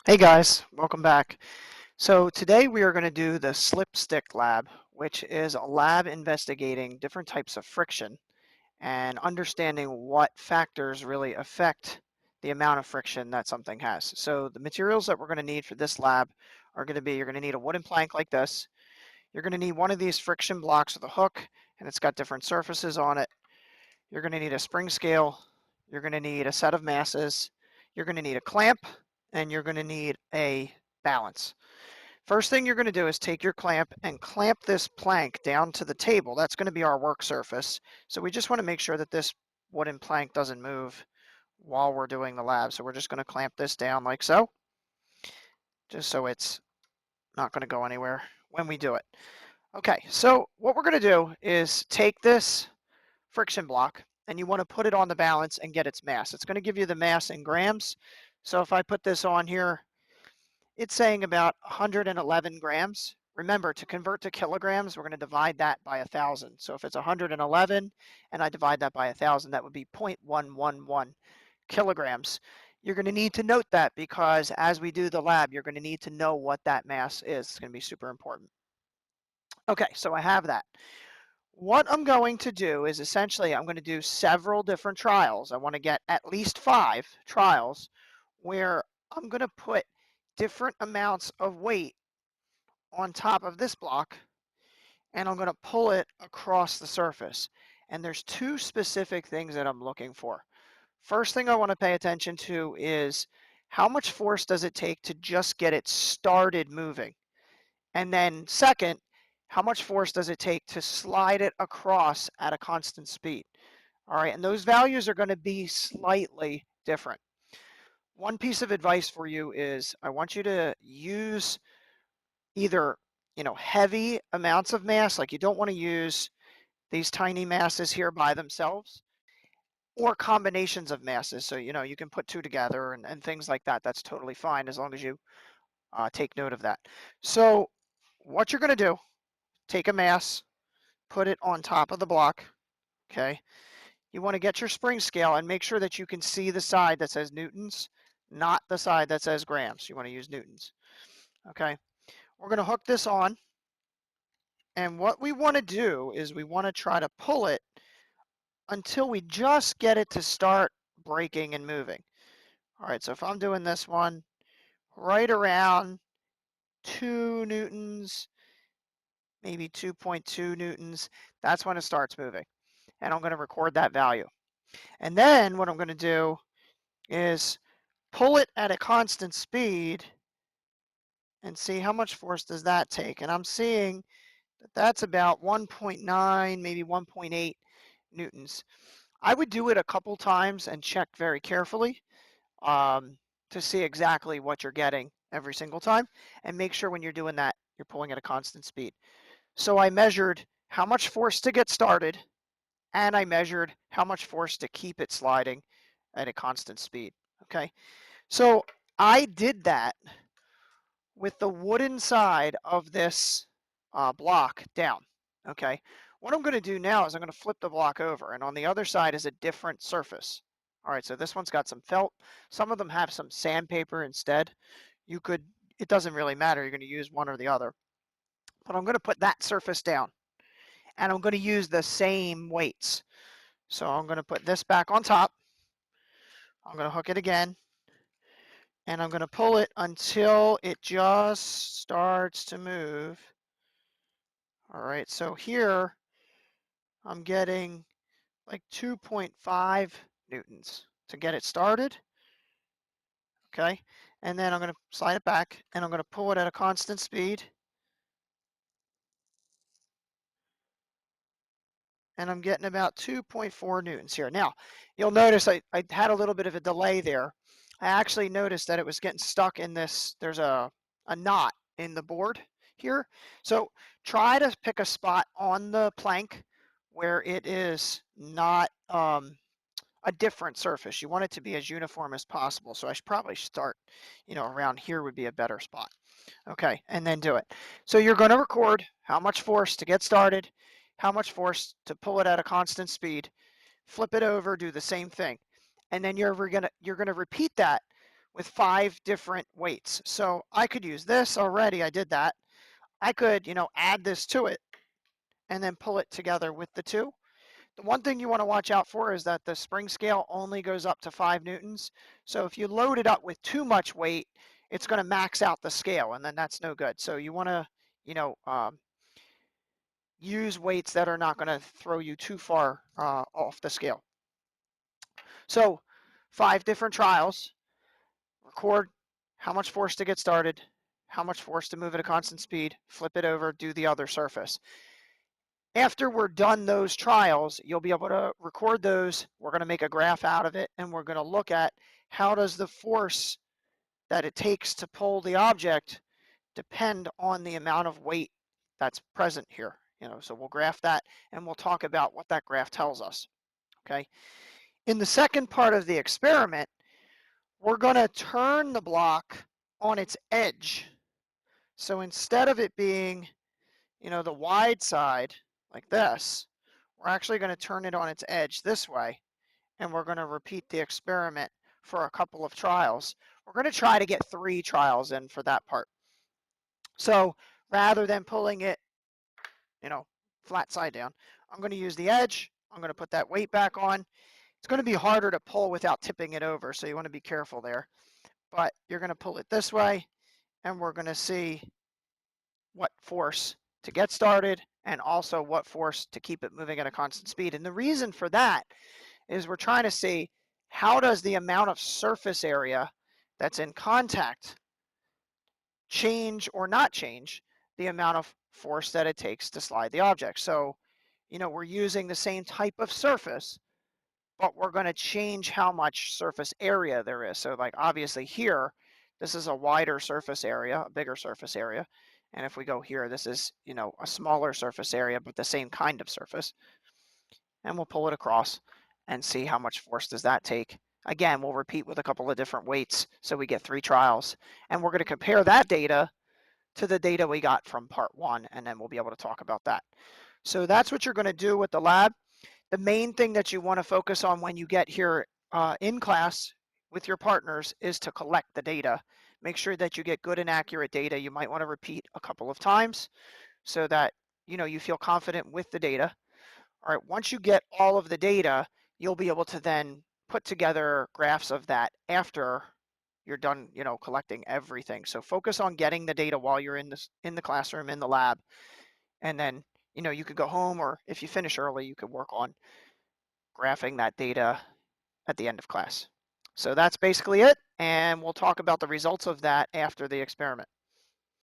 Hey guys, welcome back. So today we are going to do the Slipstick Lab, which is a lab investigating different types of friction and understanding what factors really affect the amount of friction that something has. So the materials that we're going to need for this lab are going to be, you're going to need a wooden plank like this. You're going to need one of these friction blocks with a hook, and it's got different surfaces on it. You're going to need a spring scale. You're going to need a set of masses. You're going to need a clamp, and you're going to need a balance. First thing you're going to do is take your clamp and clamp this plank down to the table. That's going to be our work surface. So we just want to make sure that this wooden plank doesn't move while we're doing the lab. So we're just going to clamp this down like so, just so it's not going to go anywhere when we do it. Okay, so what we're going to do is take this friction block and you want to put it on the balance and get its mass. It's going to give you the mass in grams. So if I put this on here, it's saying about 111 grams. Remember, to convert to kilograms, we're going to divide that by 1,000. So if it's 111 and I divide that by 1,000, that would be 0.111 kilograms. You're going to need to note that because as we do the lab, you're going to need to know what that mass is. It's going to be super important. Okay, so I have that. What I'm going to do is essentially I'm going to do several different trials. I want to get at least 5 trials where I'm going to put different amounts of weight on top of this block and I'm going to pull it across the surface. And there's 2 specific things that I'm looking for. First thing I want to pay attention to is how much force does it take to just get it started moving? And then second, how much force does it take to slide it across at a constant speed? All right, and those values are going to be slightly different. One piece of advice for you is I want you to use either, heavy amounts of mass, like you don't want to use these tiny masses here by themselves, or combinations of masses. So, you can put 2 together and things like that. That's totally fine as long as you take note of that. So what you're going to do, take a mass, put it on top of the block, okay? You want to get your spring scale and make sure that you can see the side that says newtons, not the side that says grams. You want to use newtons, okay? We're going to hook this on, and what we want to do is we want to try to pull it until we just get it to start breaking and moving. All right, so if I'm doing this one, right around 2 newtons, maybe 2.2 newtons, that's when it starts moving. And I'm going to record that value. And then what I'm going to do is pull it at a constant speed and see how much force does that take. And I'm seeing that that's about 1.9, maybe 1.8 newtons. I would do it a couple times and check very carefully to see exactly what you're getting every single time, and make sure when you're doing that, you're pulling at a constant speed. So I measured how much force to get started, and I measured how much force to keep it sliding at a constant speed, okay? So I did that with the wooden side of this block down, okay? What I'm gonna do now is I'm gonna flip the block over, and on the other side is a different surface. All right, so this one's got some felt. Some of them have some sandpaper instead. You could, it doesn't really matter. You're gonna use one or the other. But I'm gonna put that surface down, and I'm gonna use the same weights. So I'm gonna put this back on top. I'm gonna hook it again, and I'm gonna pull it until it just starts to move. All right, so here I'm getting like 2.5 newtons to get it started, okay? And then I'm going to slide it back and I'm going to pull it at a constant speed. And I'm getting about 2.4 newtons here. Now, you'll notice I had a little bit of a delay there. I actually noticed that it was getting stuck in this, there's a knot in the board here. So try to pick a spot on the plank where it is not a different surface. You want it to be as uniform as possible. So I should probably start, around here would be a better spot. Okay, and then do it. So you're going to record how much force to get started, how much force to pull it at a constant speed, flip it over, do the same thing. And then you're gonna repeat that with 5 different weights. So I could use this already. I did that. I could, add this to it and then pull it together with the two. The one thing you want to watch out for is that the spring scale only goes up to 5 newtons. So if you load it up with too much weight, it's going to max out the scale, and then that's no good. So you want to, you know, um, use weights that are not going to throw you too far off the scale. So 5 different trials. Record how much force to get started, how much force to move at a constant speed, flip it over, do the other surface. After we're done those trials, you'll be able to record those. We're going to make a graph out of it, and we're going to look at how does the force that it takes to pull the object depend on the amount of weight that's present here. So we'll graph that, and we'll talk about what that graph tells us. Okay. In the second part of the experiment, we're going to turn the block on its edge. So instead of it being, the wide side like this, we're actually going to turn it on its edge this way, and we're going to repeat the experiment for a couple of trials. We're going to try to get 3 trials in for that part. So rather than pulling it, flat side down, I'm going to use the edge. I'm going to put that weight back on. It's going to be harder to pull without tipping it over, so you want to be careful there. But you're going to pull it this way, and we're going to see what force to get started and also what force to keep it moving at a constant speed. And the reason for that is we're trying to see how does the amount of surface area that's in contact change or not change the amount of force that it takes to slide the object. So, we're using the same type of surface, but we're going to change how much surface area there is. So like obviously here, this is a wider surface area, a bigger surface area. And if we go here, this is, a smaller surface area, but the same kind of surface. And we'll pull it across and see how much force does that take. Again, we'll repeat with a couple of different weights so we get 3 trials. And we're going to compare that data to the data we got from part 1, and then we'll be able to talk about that. So that's what you're going to do with the lab. The main thing that you want to focus on when you get here in class with your partners is to collect the data. Make sure that you get good and accurate data. You might want to repeat a couple of times so that you feel confident with the data. All right, once you get all of the data, you'll be able to then put together graphs of that after you're done, collecting everything. So focus on getting the data while you're in the classroom, in the lab, and then you could go home, or if you finish early, you could work on graphing that data at the end of class. So that's basically it, and we'll talk about the results of that after the experiment.